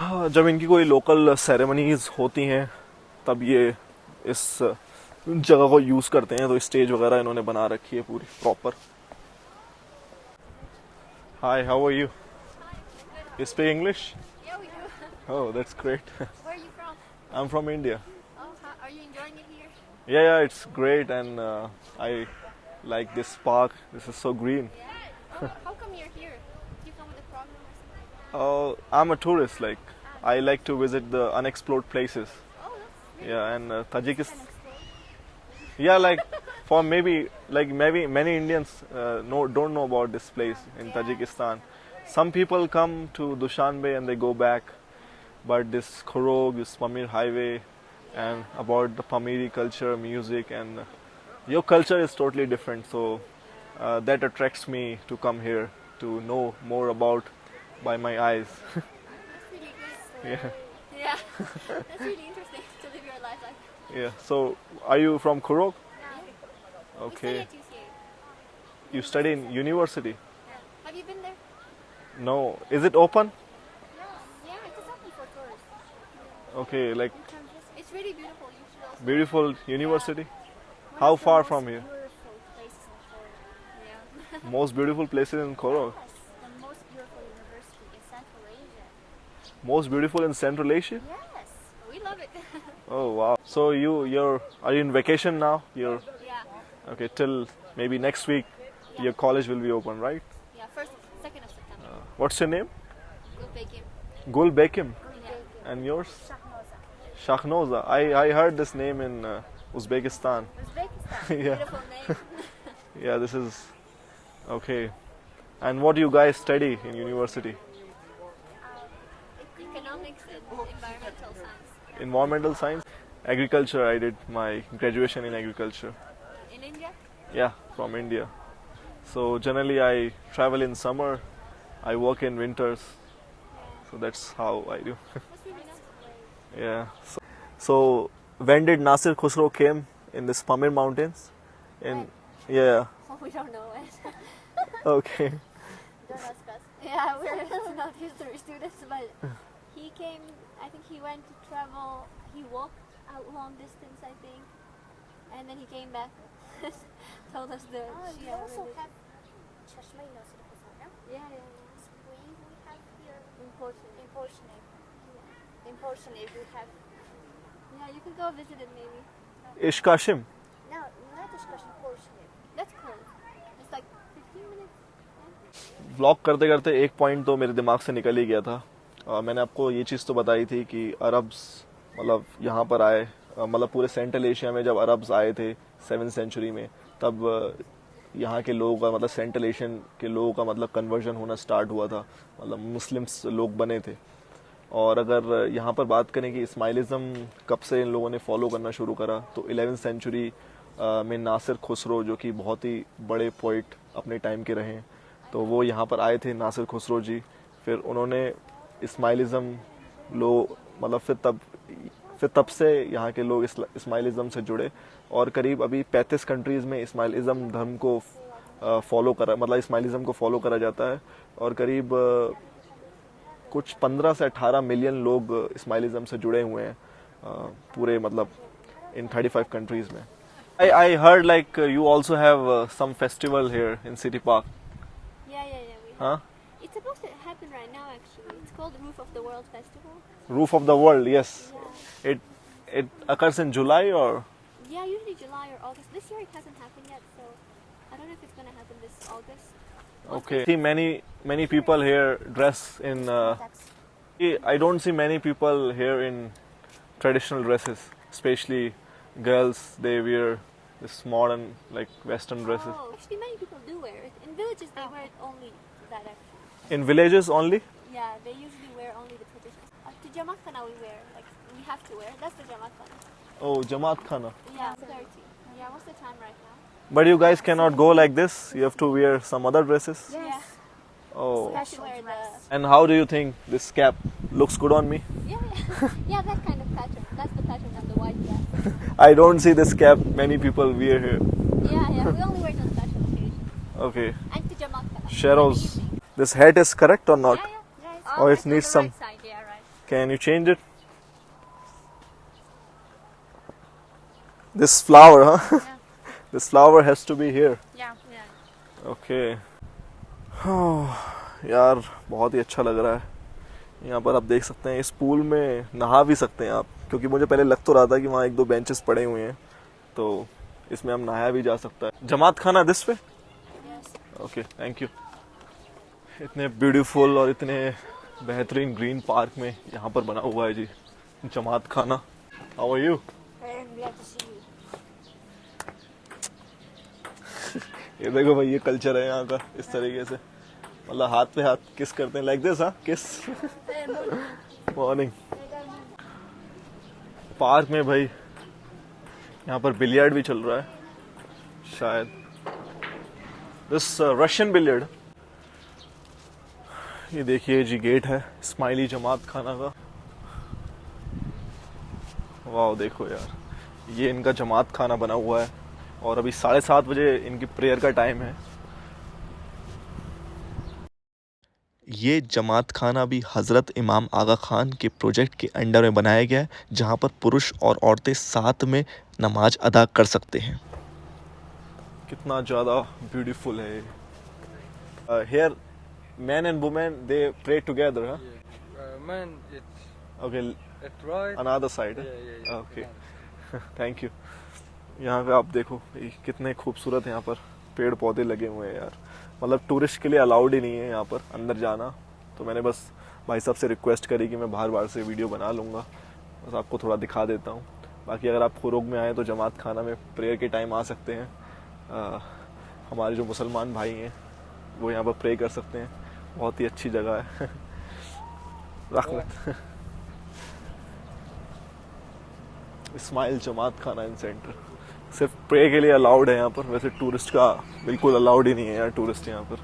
[SPEAKER 2] हाँ, जब इनकी कोई लोकल सेरेमनीज होती हैं तब ये इस जगह को यूज़ करते हैं, तो स्टेज वगैरह इन्होंने बना रखी है पूरी proper. Hi, how are you? You speak English?
[SPEAKER 4] Yeah, we do.
[SPEAKER 2] Oh, that's great.
[SPEAKER 4] Where are you from?
[SPEAKER 2] I'm from India.
[SPEAKER 4] Oh, are you enjoying it here?
[SPEAKER 2] Yeah, it's great, and I like this park. This is so green.
[SPEAKER 4] Yeah. Oh, how come you're here? Did you come with a program or something?
[SPEAKER 2] I'm a tourist. Like, I like to visit the unexplored places.
[SPEAKER 4] Oh, that's really
[SPEAKER 2] Yeah, and Tajikistan.
[SPEAKER 4] explore.
[SPEAKER 2] Yeah, like for maybe many Indians don't know about this place in Tajikistan. Some people come to Dushanbe and they go back, but this Khorog, this Pamir highway, and about the Pamiri culture, music, and your culture is totally different. So that attracts me to come here to know more about by my eyes.
[SPEAKER 4] That's really good.
[SPEAKER 2] Yeah,
[SPEAKER 4] Yeah. That's really interesting to live your life like that.
[SPEAKER 2] yeah. So are you from Khorog?
[SPEAKER 4] Yeah.
[SPEAKER 2] Okay.
[SPEAKER 4] You study at UCA.
[SPEAKER 2] You study in university?
[SPEAKER 4] Yeah. Have you been there?
[SPEAKER 2] No. Is it open?
[SPEAKER 4] Yeah, it's open for tourists.
[SPEAKER 2] Okay, like
[SPEAKER 4] You can just, it's really beautiful. You should also.
[SPEAKER 2] beautiful university.
[SPEAKER 4] One
[SPEAKER 2] How
[SPEAKER 4] of the
[SPEAKER 2] far
[SPEAKER 4] most
[SPEAKER 2] from here?
[SPEAKER 4] Beautiful places in Florida. Yeah.
[SPEAKER 2] Most beautiful places in Khorog.
[SPEAKER 4] Yes, the most beautiful university in Central Asia.
[SPEAKER 2] Most beautiful in Central Asia.
[SPEAKER 4] Yes, we love it.
[SPEAKER 2] Oh wow! So are you in vacation now? You're
[SPEAKER 4] Yeah.
[SPEAKER 2] okay till maybe next week. Your college will be open, right?
[SPEAKER 4] Yeah. First, 2nd of September.
[SPEAKER 2] What's your name?
[SPEAKER 4] Good baking.
[SPEAKER 2] Gul Bekim.
[SPEAKER 4] Yeah.
[SPEAKER 2] And yours?
[SPEAKER 4] Shahnoza.
[SPEAKER 2] Shahnoza. I heard this name in Uzbekistan.
[SPEAKER 4] Uzbekistan.
[SPEAKER 2] Yeah.
[SPEAKER 4] Beautiful name.
[SPEAKER 2] Yeah, this is okay. And what do you guys study in university?
[SPEAKER 4] Economics and environmental science.
[SPEAKER 2] Environmental science, agriculture. I did my graduation in agriculture.
[SPEAKER 4] In India?
[SPEAKER 2] Yeah, from India. So generally I travel in summer, I work in winters. So that's how I do.
[SPEAKER 4] That's really nice.
[SPEAKER 2] Yeah. So when did Nasir Khusro came in this Pamir Mountains? Yeah.
[SPEAKER 4] Oh, we don't know it.
[SPEAKER 2] Okay.
[SPEAKER 4] Don't ask us. Yeah, we're not history students, but he came, I think he went to travel, he walked a long distance, I think, and then he came back, told us the
[SPEAKER 8] You also have Chashma Nasir Khusro.
[SPEAKER 4] Yeah.
[SPEAKER 8] We have here
[SPEAKER 4] Unfortunately.
[SPEAKER 8] in Portionev. In Portionev we have
[SPEAKER 4] Yeah, you can go visit it maybe.
[SPEAKER 2] Ishkashim.
[SPEAKER 8] no, not Ishkashin, Portionev.
[SPEAKER 4] That's close. It's like 15 minutes.
[SPEAKER 2] Vlog करते करते एक point तो मेरे दिमाग से निकल ही गया था। मैंने आपको ये चीज़ तो बताई थी कि अरब्स मतलब यहाँ पर आए, मतलब पूरे सेंट्रल एशिया में जब अरब्स आए थे 7th सेंचुरी में, तब यहाँ के लोगों का मतलब सेंट्रल एशियन के लोगों का मतलब कन्वर्जन होना स्टार्ट हुआ था, मतलब मुस्लिम्स लोग बने थे। और अगर यहाँ पर बात करें कि इस्माइलिज़म कब से इन लोगों ने फॉलो करना शुरू करा, तो 11th सेंचुरी में नासिर खुसरो जो कि बहुत ही बड़े पोइट अपने टाइम के रहे, तो वो यहाँ पर आए थे नासिर खुसरो जी। फिर उन्होंने इस्माइलिज़म मतलब फिर तब से यहाँ के लोग इस्माइलिज़म से जुड़े, और करीब अभी 35 कंट्रीज़ में इस्माइलिज़म धर्म को फॉलो करा, मतलब इस्माइलिज़म को फॉलो करा जाता है, और करीब कुछ 15 से 18 मिलियन लोग इस्माइलिज़म से जुड़े हुए हैं पूरे मतलब इन 35 कंट्रीज़ में। I heard like you also have some festival here in City Park.
[SPEAKER 4] Yeah, we have.
[SPEAKER 2] Huh?
[SPEAKER 4] It's supposed to happen right now actually. It's called Roof of the World Festival.
[SPEAKER 2] Roof of the World, yes.
[SPEAKER 4] Yeah.
[SPEAKER 2] It occurs in July or?
[SPEAKER 4] Yeah, usually July or August. This year it hasn't happened yet, so I don't know if it's gonna happen this August.
[SPEAKER 2] Okay. See many people here dress in. I don't see many people here in traditional dresses, especially girls. They wear this modern like Western dresses.
[SPEAKER 4] Oh, actually many people do wear it. In villages they wear it only that actually.
[SPEAKER 2] In villages only?
[SPEAKER 4] Yeah, they usually wear only the traditional. To Jamaat Khana we wear, like we have to wear. That's the Jamaat Khana.
[SPEAKER 2] Oh, Jamaat Khana.
[SPEAKER 4] Yeah, 30. Yeah, what's the time right now?
[SPEAKER 2] But you guys cannot go like this. You have to wear some other dresses.
[SPEAKER 4] Yeah.
[SPEAKER 2] Oh.
[SPEAKER 4] We have to wear the.
[SPEAKER 2] And how do you think this cap looks good on me?
[SPEAKER 4] Yeah, yeah, that kind of pattern. That's the pattern of the white cap.
[SPEAKER 2] I don't see this cap many people wear here.
[SPEAKER 4] Yeah, we only wear it on special occasions.
[SPEAKER 2] Okay.
[SPEAKER 4] And to Jamaat Kala.
[SPEAKER 2] Sheroz. This hat is correct or not?
[SPEAKER 4] Yeah.
[SPEAKER 2] Or it
[SPEAKER 4] it's on
[SPEAKER 2] needs
[SPEAKER 4] the
[SPEAKER 2] some.
[SPEAKER 4] right side. Yeah, right.
[SPEAKER 2] Can you change it? This flower, huh?
[SPEAKER 4] Yeah.
[SPEAKER 2] This flower has to be here.
[SPEAKER 4] Yeah.
[SPEAKER 2] Okay. यार बहुत ही अच्छा लग रहा है। यहाँ पर आप देख सकते हैं इस पूल में नहा भी सकते हैं आप, क्योंकि मुझे पहले लग तो रहा था कि वहाँ एक दो बेंचेस पड़े हुए हैं, तो इसमें हम नहाया भी जा सकता है। जमात खाना दिस पे? Okay, thank you. इतने ब्यूटीफुल और इतने बेहतरीन ग्रीन पार्क में यहाँ पर बना हुआ है जी जमात खाना। How are you?
[SPEAKER 8] I am glad to see you.
[SPEAKER 2] ये देखो भाई, ये कल्चर है यहाँ का, इस तरीके से मतलब हाथ पे हाथ किस करते हैं, लाइक दिस। हाँ, किस। मॉर्निंग। पार्क में भाई यहाँ पर बिलियर्ड भी चल रहा है शायद, दिस रशियन बिलियर्ड। ये देखिए जी, गेट है स्माइली जमात खाना का। वाह, देखो यार, ये इनका जमात खाना बना हुआ है और अभी 7:30 बजे इनकी प्रेयर का टाइम है।
[SPEAKER 1] ये जमात खाना भी हज़रत इमाम आगा खान के प्रोजेक्ट के अंडर में बनाया गया है, जहाँ पर पुरुष और औरतें साथ में नमाज अदा कर सकते हैं।
[SPEAKER 2] कितना ज़्यादा ब्यूटीफुल है। Here men and women they pray together, huh?
[SPEAKER 9] Man, it's
[SPEAKER 2] Okay,
[SPEAKER 9] right.
[SPEAKER 2] another side.
[SPEAKER 9] Yeah.
[SPEAKER 2] Okay, thank you. यहाँ पे आप देखो, ये कितने खूबसूरत यहाँ पर पेड़ पौधे लगे हुए हैं यार। मतलब टूरिस्ट के लिए अलाउड ही नहीं है यहाँ पर अंदर जाना, तो मैंने बस भाई साहब से रिक्वेस्ट करी कि मैं बाहर से वीडियो बना लूँगा, बस आपको थोड़ा दिखा देता हूँ। बाकी अगर आप खुरोग में आए तो जमात खाना में प्रेयर के टाइम आ सकते हैं। हमारे जो मुसलमान भाई हैं वो यहाँ पर प्रे कर सकते हैं, बहुत ही अच्छी जगह है। रहमत। इस्माइल जमात खाना इन सेंटर सिर्फ प्रे के लिए अलाउड है यहाँ पर, वैसे टूरिस्ट का बिल्कुल अलाउड ही नहीं है यार, टूरिस्ट यहाँ पर।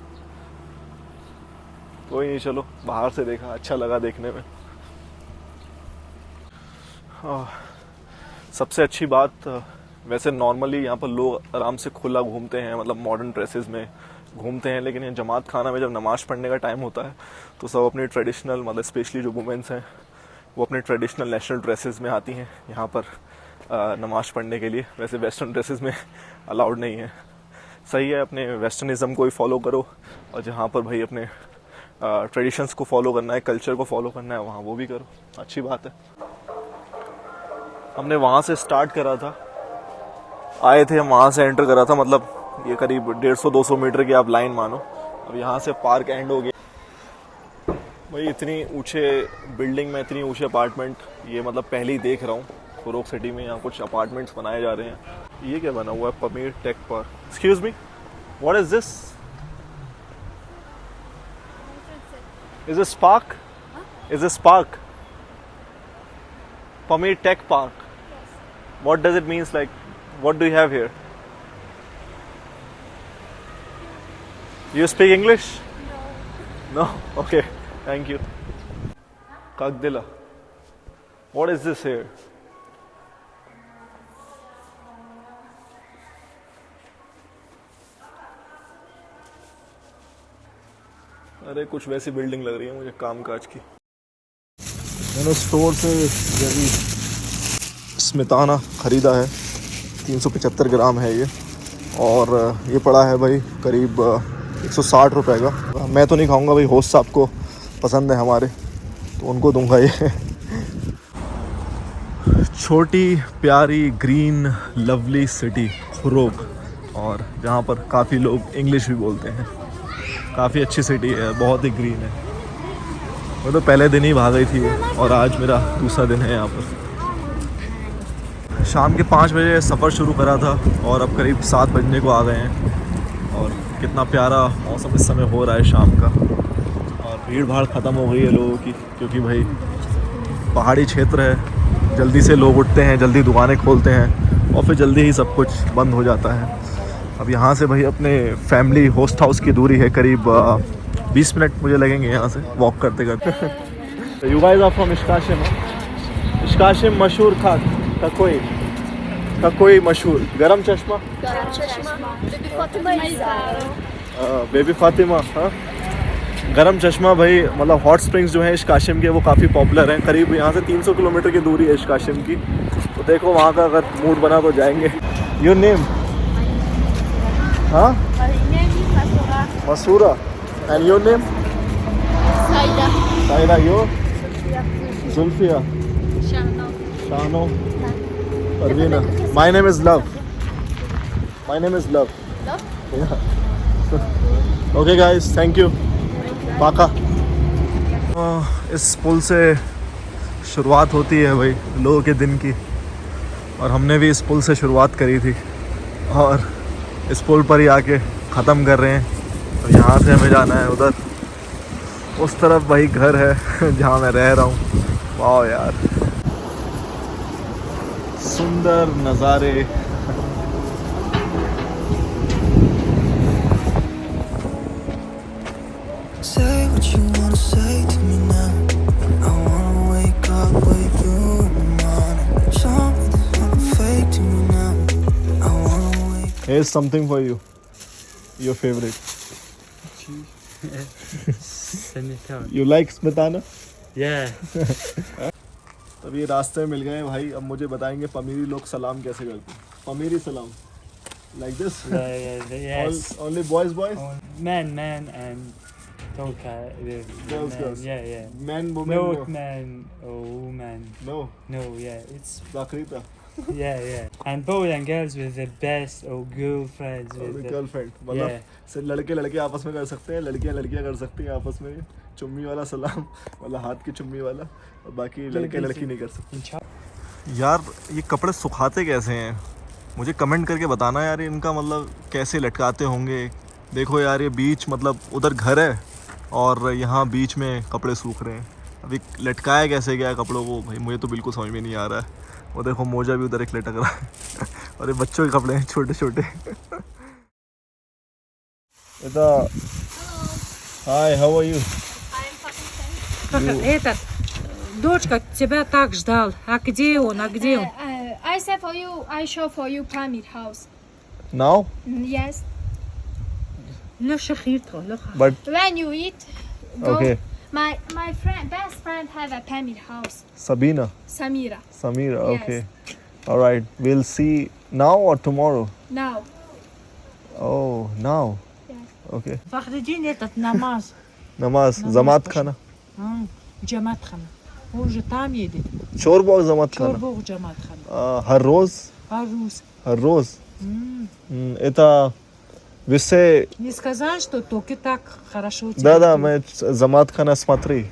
[SPEAKER 2] कोई नहीं, चलो बाहर से देखा, अच्छा लगा देखने में। सबसे अच्छी बात, वैसे नॉर्मली यहाँ पर लोग आराम से खुला घूमते हैं, मतलब मॉडर्न ड्रेसेस में घूमते हैं, लेकिन ये जमात खाना में जब नमाज पढ़ने का टाइम होता है तो सब अपने ट्रेडिशनल, मतलब स्पेशली जो वुमेंस हैं वो अपने ट्रेडिशनल नेशनल ड्रेसेस में आती हैं यहाँ पर नमाज पढ़ने के लिए। वैसे वेस्टर्न ड्रेसेस में अलाउड नहीं है। सही है, अपने वेस्टर्निज्म को ही फॉलो करो, और जहाँ पर भाई अपने ट्रेडिशंस को फॉलो करना है, कल्चर को फॉलो करना है, वहाँ वो भी करो, अच्छी बात है। हमने वहाँ से स्टार्ट करा था, आए थे हम वहाँ से एंटर करा था, मतलब ये करीब 150-200 मीटर की आप लाइन मानो। अब यहाँ से पार्क एंड हो गया भाई। इतनी ऊंचे बिल्डिंग में इतनी ऊंचे अपार्टमेंट, ये मतलब पहले ही देख रहा हूँ खुरोग सिटी में। यहाँ कुछ अपार्टमेंट्स बनाए जा रहे हैं। ये क्या बना हुआ है? Pamir tech park. Excuse me, what is this? Is this park? Is this park Pamir tech park? What does it means, like what do you have here? You speak English? No. Okay. Thank you. Kagdila. What is this here? अरे कुछ वैसी building लग रही है मुझे कामकाज की। मैंने स्टोर से यही स्मिताना खरीदा है, 375 ग्राम है ये, और ये पड़ा है भाई करीब 160 रुपए का। मैं तो नहीं खाऊंगा भाई, होस्ट साहब को पसंद है हमारे, तो उनको दूंगा ये। छोटी प्यारी ग्रीन लवली सिटी खुरोग, और जहाँ पर काफ़ी लोग इंग्लिश भी बोलते हैं। काफ़ी अच्छी सिटी है, बहुत ही ग्रीन है। मैं तो पहले दिन ही भाग गई थी और आज मेरा दूसरा दिन है यहाँ पर। शाम के 5 बजे सफ़र शुरू करा था और अब करीब 7 बजने को आ गए हैं, और कितना प्यारा मौसम इस समय हो रहा है शाम का, और भीड़ भाड़ ख़त्म हो गई है लोगों की, क्योंकि भाई पहाड़ी क्षेत्र है, जल्दी से लोग उठते हैं, जल्दी दुकानें खोलते हैं और फिर जल्दी ही सब कुछ बंद हो जाता है। अब यहाँ से भाई अपने फैमिली होस्ट हाउस की दूरी है करीब 20 मिनट मुझे लगेंगे यहाँ से वॉक करते करते। You guys are from Ishkashim? Ishkashim मशहूर था ककोई मशहूर, गरम चश्मा। बेबी फातिमा, हाँ गरम चश्मा भाई, मतलब हॉट स्प्रिंग्स जो हैं इश काशिम के वो काफ़ी पॉपुलर हैं, करीब यहाँ से 300 किलोमीटर की दूरी है इश काशिम की, तो देखो वहाँ का अगर मूड बना तो जाएंगे। Your name? हाँ
[SPEAKER 4] My name is Masura.
[SPEAKER 2] Masura, and your name?
[SPEAKER 4] Saida.
[SPEAKER 2] Saira, your? Zulfiya,
[SPEAKER 4] Shano.
[SPEAKER 2] Shano, Parvina. My name is love, my name is love. Okay guys, thank you, पाका। इस पुल से शुरुआत होती है भाई लोगों के दिन की, और हमने भी इस पुल से शुरुआत करी थी और इस पुल पर ही आके ख़त्म कर रहे हैं। तो यहाँ से हमें जाना है उधर, उस तरफ वही घर है जहाँ मैं रह रहा हूँ। वाह यार, सुंदर नज़ारे।
[SPEAKER 9] Say what you wanna say to me now. I wanna wake up with you in the morning. Show me there's nothing fake to me now. I wanna wake
[SPEAKER 2] Here's something for you, your favorite. You like smetana?
[SPEAKER 10] Yeah.
[SPEAKER 2] तब ये रास्ते में मिल गए भाई। अब मुझे बताएंगे पमीरी लोग सलाम कैसे करते हैं। पमीरी सलाम, like this?
[SPEAKER 10] Yes.
[SPEAKER 2] Only boys, boys?
[SPEAKER 10] Man, and Tolka.
[SPEAKER 2] Girls,
[SPEAKER 10] man,
[SPEAKER 2] girls.
[SPEAKER 10] Yeah.
[SPEAKER 2] Man, woman,
[SPEAKER 10] No,
[SPEAKER 2] no.
[SPEAKER 10] man or woman.
[SPEAKER 2] No.
[SPEAKER 10] No, yeah. It's
[SPEAKER 2] Zakrita.
[SPEAKER 10] yeah. And boys and girls with the best or girlfriends with the
[SPEAKER 2] girlfriend, मतलब
[SPEAKER 10] Yeah.
[SPEAKER 2] सिर्फ लड़के लड़के आपस में कर सकते हैं, लड़कियां लड़कियां कर सकती हैं आपस में। चुम्मी वाला सलाम, मतलब हाथ की चुम्मी वाला, और बाकी लड़के लड़की नहीं कर सकते। यार ये कपड़े सुखाते कैसे हैं, मुझे कमेंट करके बताना यार, इनका मतलब कैसे लटकाते होंगे। देखो यार ये बीच, मतलब उधर घर है और यहाँ बीच में कपड़े सूख रहे हैं। अभी लटकाया कैसे गया कपड़ों को भाई, मुझे तो बिल्कुल समझ में नहीं आ रहा है। वो देखो मोजा भी उधर एक लटक रहा है और ये बच्चों के कपड़े हैं छोटे छोटे। हाय, how are you?
[SPEAKER 3] Как этот, дочка тебя так ждал. А где он? А где он?
[SPEAKER 4] I said for you, I show for you pyramid house.
[SPEAKER 2] Now
[SPEAKER 4] Yes.
[SPEAKER 3] Леша Хиртро, Леша.
[SPEAKER 2] But
[SPEAKER 4] When you eat, go.
[SPEAKER 2] Okay,
[SPEAKER 4] My friend, best friend, have a pyramid house.
[SPEAKER 2] Sabina,
[SPEAKER 4] Samira.
[SPEAKER 2] Samira,
[SPEAKER 4] Yes.
[SPEAKER 2] okay. All right, we'll see now or tomorrow?
[SPEAKER 4] Now.
[SPEAKER 2] Oh, now.
[SPEAKER 4] Yes.
[SPEAKER 2] Okay.
[SPEAKER 3] Фахридин этот намаз.
[SPEAKER 2] Namaz,
[SPEAKER 3] Namaz
[SPEAKER 2] Zamat
[SPEAKER 3] пошел.
[SPEAKER 2] Khana.
[SPEAKER 3] Джаматхана. Он же там едет.
[SPEAKER 2] Chorbog Zamat Khana.
[SPEAKER 3] Чорбог Джаматхана.
[SPEAKER 2] Har roz?
[SPEAKER 3] Арус.
[SPEAKER 2] Har roz. Это весе...
[SPEAKER 3] Не сказал, что только так хорошо у тебя.
[SPEAKER 2] Да-да,
[SPEAKER 3] тут.
[SPEAKER 2] мы Zamat Khana смотри.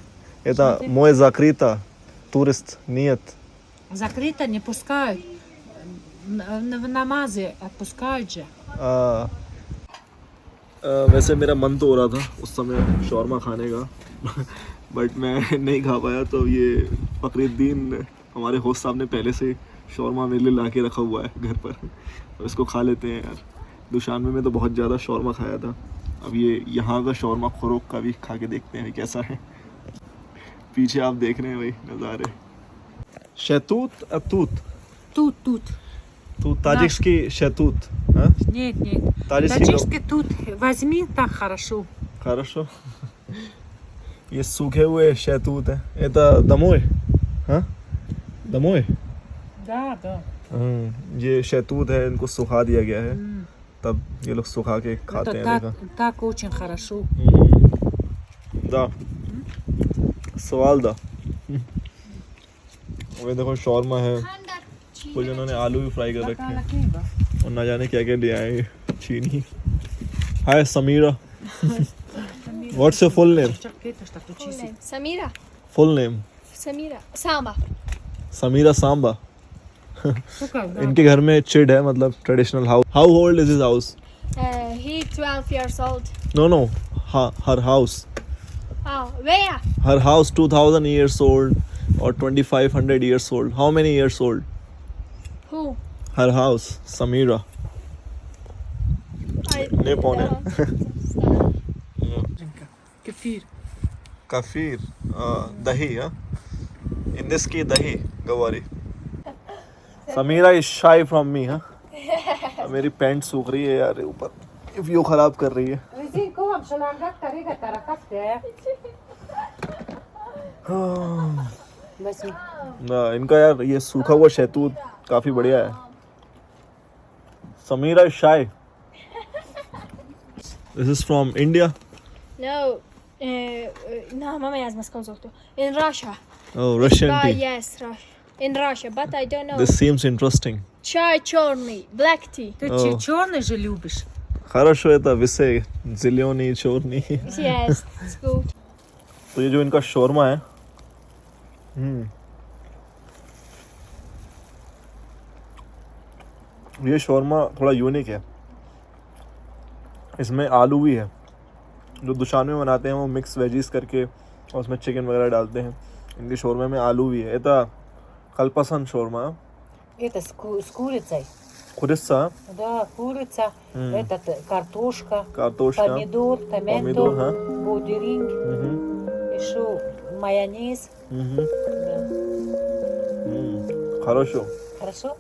[SPEAKER 2] Это
[SPEAKER 3] Смотри.
[SPEAKER 2] мой закрыто. Турист нет.
[SPEAKER 3] Закрыто не пускают. В намазе отпускают же.
[SPEAKER 2] वैसे मेरा मन तो हो रहा था उस समय shawarma खाने का बट मैं नहीं खा पाया। तो ये फकरुद्दीन हमारे होस्ट साहब ने पहले से शौरमा मेरे लिए ला के रखा हुआ है घर पर, तो इसको खा लेते हैं यार। दुशानबे में तो बहुत ज़्यादा शौरमा खाया था, अब ये यहाँ का शौरमा खुरोग का भी खा के देखते हैं कैसा है। पीछे आप देख रहे हैं भाई नज़ारे। शैतूत अतूत
[SPEAKER 3] Тут.
[SPEAKER 2] तू ताजिक्स शैतूत, हाँ?
[SPEAKER 3] Нет.
[SPEAKER 2] ताजिक्स
[SPEAKER 3] Таджикский тут. Возьми, так хорошо.
[SPEAKER 2] хорошо। ये सूखे हुए शहतूत है। Это домой, हाँ? домой?
[SPEAKER 3] Да.
[SPEAKER 2] ये शहतूत है, इनको सुखा दिया गया है, तब ये लोग सुखा के खाते
[SPEAKER 3] Это
[SPEAKER 2] हैं।
[SPEAKER 3] так очень хорошо.
[SPEAKER 2] दा सवाल दा। वो देखो शौरमा है, कुछ उन्होंने आलू भी फ्राई कर रखे हैं और ना जाने क्या क्या ले आए चीनी। Hi Samira, what's your full name?
[SPEAKER 4] Samira.
[SPEAKER 2] Full name?
[SPEAKER 4] Samira. Samba.
[SPEAKER 2] Samira Samba. इनके घर में चिड है, मतलब traditional house. How old is his house?
[SPEAKER 4] He 12 years old.
[SPEAKER 2] No her house.
[SPEAKER 4] Oh, where?
[SPEAKER 2] Her house 2000 years old or 2500 years old. How many years old?
[SPEAKER 4] Who?
[SPEAKER 2] Her house, Samira. Nippon.
[SPEAKER 3] Кефир.
[SPEAKER 2] Kafir. Dahi, huh? In this case, dahi, Gawari. Samira is shy from me, huh? मेरी pant सूख रही है यार ऊपर, view खराब कर रही है।
[SPEAKER 3] шалангак тарига таракасте. Возьми.
[SPEAKER 2] ना इनका यार ये सूखा हुआ शहतूत काफी बढ़िया है. Samira Shai. This is from India.
[SPEAKER 4] No, no, mama yazmaz konzultu. In Russia.
[SPEAKER 2] Oh, Russian tea.
[SPEAKER 4] Yes, Russia. In Russia, but I don't know.
[SPEAKER 2] This seems interesting.
[SPEAKER 4] Chai chorny, black tea.
[SPEAKER 3] Ты
[SPEAKER 2] О.
[SPEAKER 3] черный же любишь?
[SPEAKER 2] Хорошо это висе зеленый черный.
[SPEAKER 4] Yes, it's good.
[SPEAKER 2] तो ये जो इनका shawarma है, ये shawarma थोड़ा unique है. इसमें आलू भी है. जो दुशान में बनाते हैं वो मिक्स वेजीज करके और उसमें चिकन वगैरह डालते हैं. इनके शोरमे में आलू भी है. это कल्पसन शोरमा.
[SPEAKER 3] Это с курицей.
[SPEAKER 2] Курица,
[SPEAKER 3] Да, курица. Это картошка.
[SPEAKER 2] картошка,
[SPEAKER 3] Помидор,
[SPEAKER 2] помидор,
[SPEAKER 3] томенто, бодеринг, еще майонез.
[SPEAKER 2] мгм.
[SPEAKER 3] Да.
[SPEAKER 2] Хорошо.
[SPEAKER 3] Хорошо?